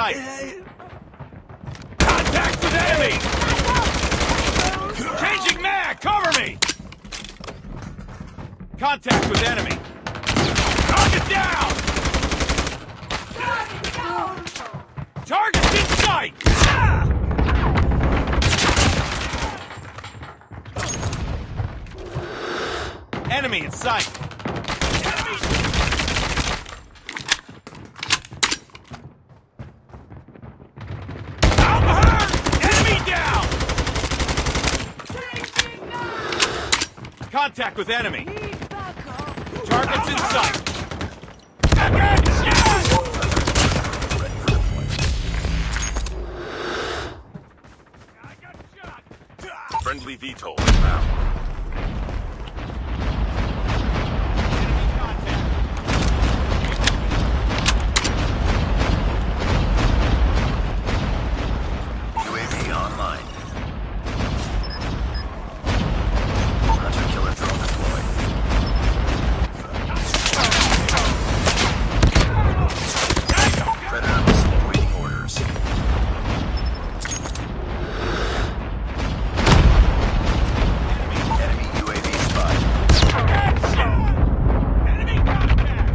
sight! Contact with enemy! Changing mag! Cover me! Contact with enemy! Target down! Target's in sight! Enemy in sight! I'm hurt! Enemy down! Contact with enemy! Target's in sight! Again! Friendly VTOL inbound. UAV online. Hunter killer drone deployed. Predator missile awaiting orders. Enemy UAV spotted. Enemy contact!